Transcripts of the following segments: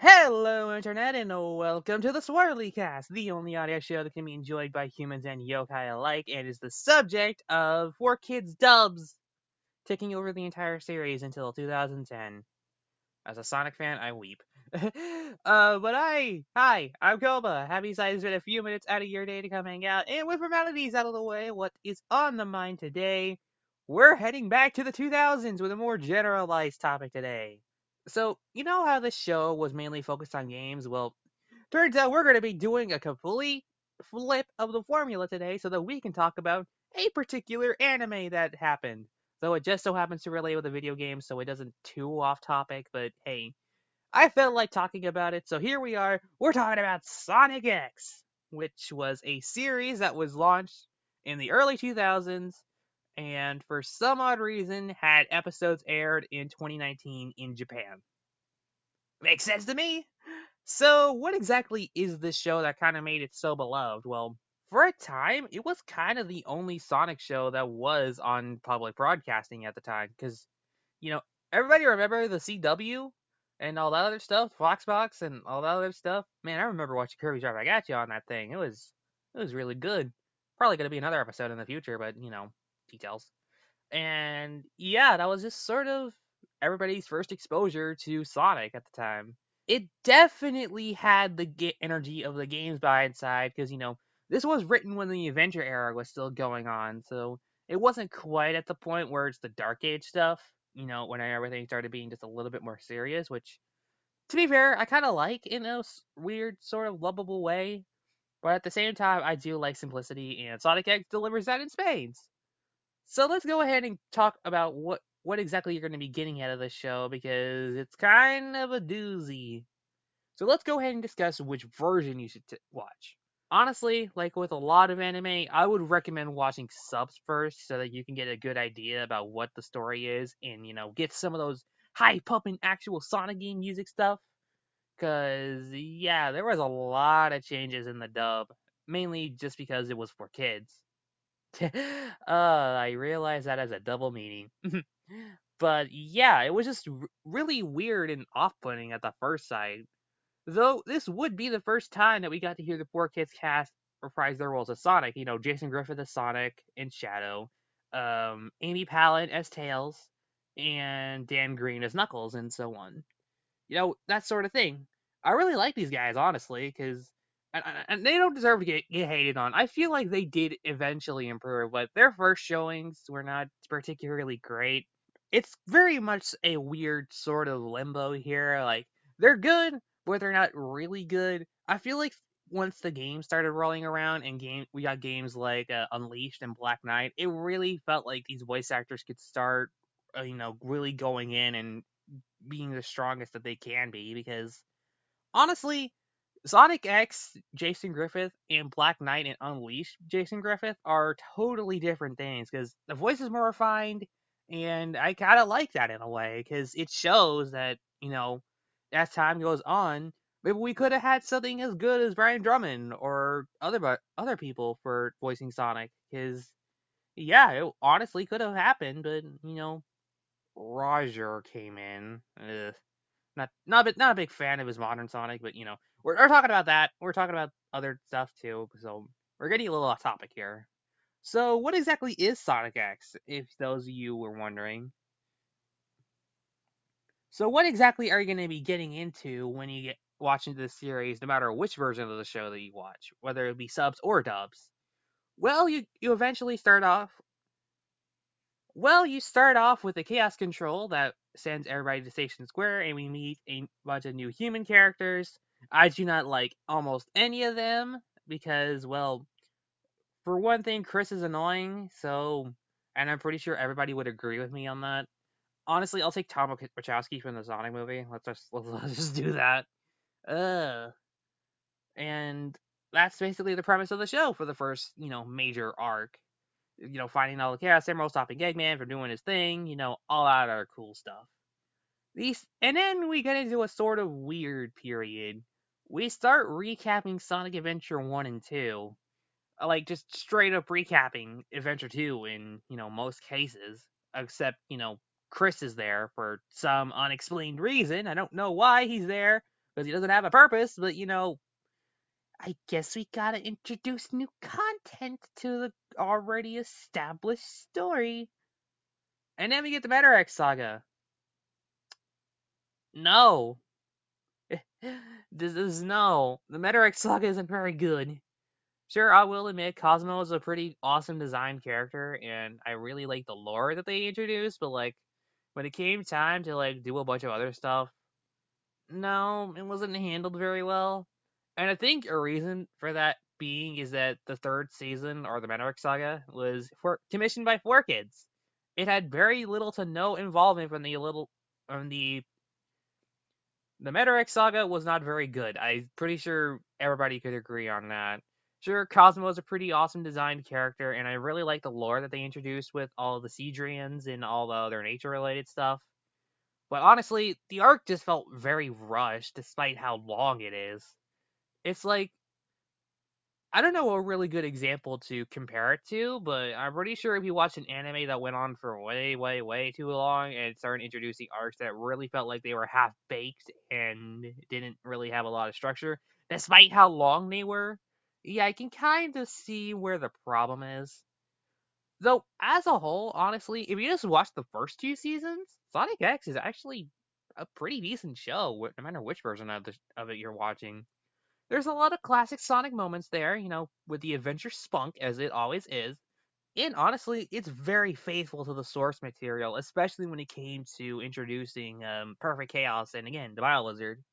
Hello, Internet, and welcome to the SwirlyCast, the only audio show that can be enjoyed by humans and yokai alike, and is the subject of 4Kids dubs, taking over the entire series until 2010. As a Sonic fan, I weep. Hi, I'm Koba. Happy decided to spend a few minutes out of your day to come hang out, and with formalities out of the way, what is on the mind today? We're heading back to the 2000s with a more generalized topic today. So, you know how this show was mainly focused on games? Well, turns out we're going to be doing a complete flip of the formula today so that we can talk about a particular anime that happened. Though it just so happens to relate with a video game, so it doesn't too off topic, but hey, I felt like talking about it, so here we are. We're talking about Sonic X, which was a series that was launched in the early 2000s and for some odd reason had episodes aired in 2019 in Japan. Makes sense to me. So, what exactly is this show that kind of made it so beloved? Well, for a time, it was kind of the only Sonic show that was on public broadcasting at the time. Because, you know, everybody remember the CW and all that other stuff, Foxbox and all that other stuff? Man, I remember watching Kirby's Drive Back at You on that thing. It was really good. Probably going to be another episode in the future, but, details. And yeah, that was just sort of everybody's first exposure to Sonic at the time. It definitely had the energy of the games by its side because, this was written when the Adventure era was still going on, so it wasn't quite at the point where it's the Dark Age stuff, when everything started being just a little bit more serious, which, to be fair, I kind of like in a weird, sort of lovable way. But at the same time, I do like simplicity, and Sonic X delivers that in spades. So let's go ahead and talk about what exactly you're going to be getting out of this show because it's kind of a doozy. So let's go ahead and discuss which version you should watch. Honestly, like with a lot of anime, I would recommend watching subs first so that you can get a good idea about what the story is and, get some of those high pumping actual Sonic game music stuff. Because, yeah, there was a lot of changes in the dub, mainly just because it was for kids. I realize that as a double meaning. But yeah, it was just really weird and off putting at the first sight. Though this would be the first time that we got to hear the 4Kids cast reprise their roles as Sonic. Jason Griffith as Sonic and Shadow, Amy Palin as Tails, and Dan Green as Knuckles, and so on. That sort of thing. I really like these guys, honestly, because and they don't deserve to get hated on. I feel like they did eventually improve, but their first showings were not particularly great. It's very much a weird sort of limbo here. Like, they're good, but they're not really good. I feel like once the game started rolling around and we got games like Unleashed and Black Knight, it really felt like these voice actors could start, really going in and being the strongest that they can be because honestly, Sonic X, Jason Griffith, and Black Knight and Unleashed Jason Griffith are totally different things because the voice is more refined, and I kind of like that in a way because it shows that, as time goes on, maybe we could have had something as good as Brian Drummond or other people for voicing Sonic because, yeah, it honestly could have happened, but, Roger came in. Ugh. Not a big fan of his modern Sonic, but we're talking about that. We're talking about other stuff too, so we're getting a little off topic here. So, what exactly is Sonic X? If those of you were wondering. So, what exactly are you going to be getting into when you get watching this series, no matter which version of the show that you watch, whether it be subs or dubs? Well, you eventually start off. Well, you start off with a Chaos Control that sends everybody to Station Square, and we meet a bunch of new human characters. I do not like almost any of them because, well, for one thing, Chris is annoying, and I'm pretty sure everybody would agree with me on that. Honestly, I'll take Tom Wachowski from the Sonic movie. Let's just do that. Ugh. And that's basically the premise of the show for the first, major arc. Finding all the Chaos Emeralds, stopping Eggman from doing his thing, all that other cool stuff. And then we get into a sort of weird period. We start recapping Sonic Adventure 1 and 2. Like, just straight up recapping Adventure 2 in, most cases. except, Chris is there for some unexplained reason. I don't know why he's there, because he doesn't have a purpose, but, I guess we gotta introduce new content to the already established story. And then we get the Metarex saga. No. This is no. The Metarex saga isn't very good. Sure, I will admit Cosmo is a pretty awesome design character, and I really like the lore that they introduced, but like when it came time to like do a bunch of other stuff, no, it wasn't handled very well. And I think a reason for that being is that the third season, or the Manarch Saga, was commissioned by 4Kids. It had very little to no involvement from the Manarch Saga was not very good. I'm pretty sure everybody could agree on that. Sure, Cosmo is a pretty awesome designed character, and I really like the lore that they introduced with all the Seedrians and all the other nature related stuff. But honestly, the arc just felt very rushed despite how long it is. It's like, I don't know a really good example to compare it to, but I'm pretty sure if you watch an anime that went on for way, way, way too long and started introducing arcs that really felt like they were half baked and didn't really have a lot of structure, despite how long they were, yeah, I can kind of see where the problem is. Though, as a whole, honestly, if you just watch the first two seasons, Sonic X is actually a pretty decent show, no matter which version of it you're watching. There's a lot of classic Sonic moments there, with the adventure spunk, as it always is. And honestly, it's very faithful to the source material, especially when it came to introducing Perfect Chaos and, again, the Bio Lizard.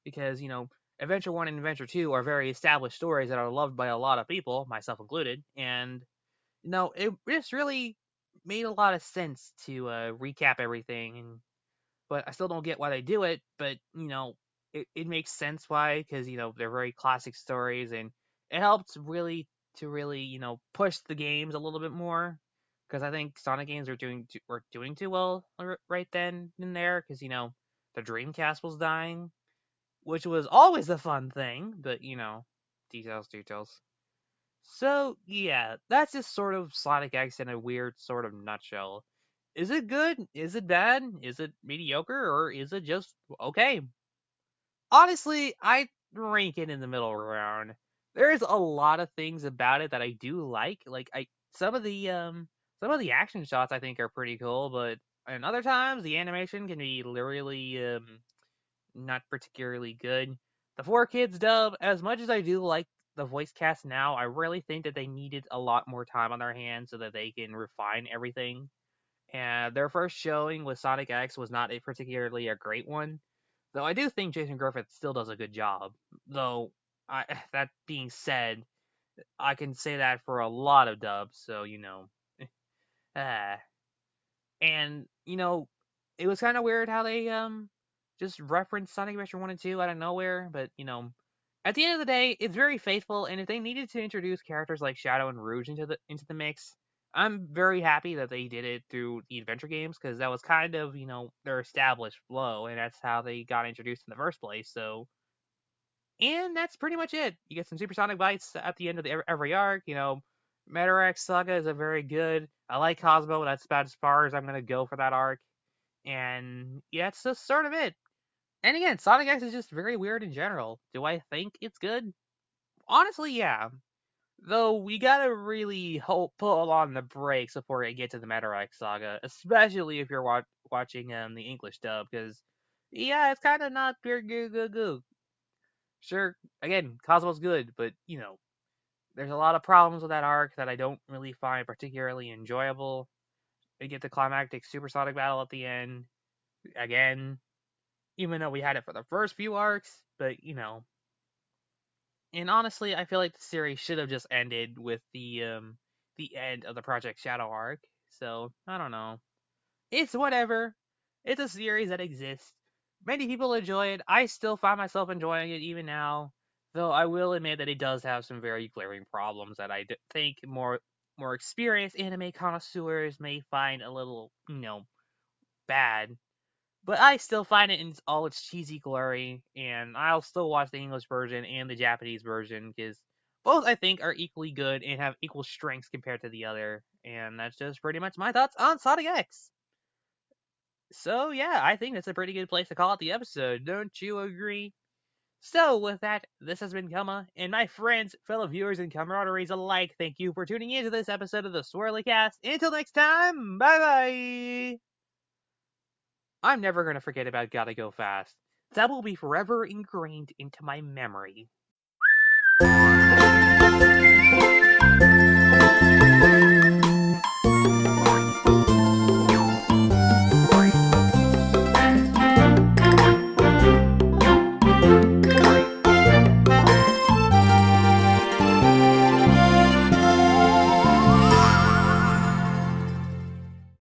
Because, Adventure 1 and Adventure 2 are very established stories that are loved by a lot of people, myself included, and it just really made a lot of sense to recap everything. And but I still don't get why they do it. But it makes sense why, because they're very classic stories, and it helps really to really push the games a little bit more. Because I think Sonic games were doing too well right then and there. Because the Dreamcast was dying, which was always a fun thing. But details. So, yeah, that's just sort of Sonic X in a weird sort of nutshell. Is it good? Is it bad? Is it mediocre? Or is it just okay? Honestly, I rank it in the middle ground. There's a lot of things about it that I do like. Like some of the action shots I think are pretty cool, but and other times the animation can be really not particularly good. The 4Kids dub, as much as I do like the voice cast now, I really think that they needed a lot more time on their hands so that they can refine everything. And their first showing with Sonic X was not particularly a great one, though I do think Jason Griffith still does a good job. Though, that being said, I can say that for a lot of dubs, so ah. And it was kind of weird how they just referenced Sonic Adventure 1 and 2 out of nowhere, but at the end of the day, it's very faithful, and if they needed to introduce characters like Shadow and Rouge into the mix, I'm very happy that they did it through the adventure games, because that was kind of, their established flow, and that's how they got introduced in the first place. So, and that's pretty much it. You get some supersonic bites at the end of every arc. Metarex Saga is a very good. I like Cosmo. That's about as far as I'm gonna go for that arc. And yeah, it's just sort of it. And again, Sonic X is just very weird in general. Do I think it's good? Honestly, yeah. Though we gotta really pull on the brakes before I get to the Metarex Saga, especially if you're watching the English dub, because yeah, it's kind of not very good. Sure, again, Cosmo's good, but there's a lot of problems with that arc that I don't really find particularly enjoyable. We get the climactic supersonic battle at the end again, even though we had it for the first few arcs, but and honestly, I feel like the series should have just ended with the end of the Project Shadow arc. So I don't know. It's whatever. It's a series that exists. Many people enjoy it. I still find myself enjoying it even now, though I will admit that it does have some very glaring problems that I think more experienced anime connoisseurs may find a little bad. But I still find it in all its cheesy glory, and I'll still watch the English version and the Japanese version, because Both, I think, are equally good and have equal strengths compared to the other. And that's just pretty much my thoughts on Sonic X. So, yeah, I think that's a pretty good place to call it the episode. Don't you agree? So, with that, this has been Kama, and my friends, fellow viewers, and camaraderies alike, thank you for tuning in to this episode of the SwirlyCast. Until next time, bye bye! I'm never gonna forget about Gotta Go Fast. That will be forever ingrained into my memory.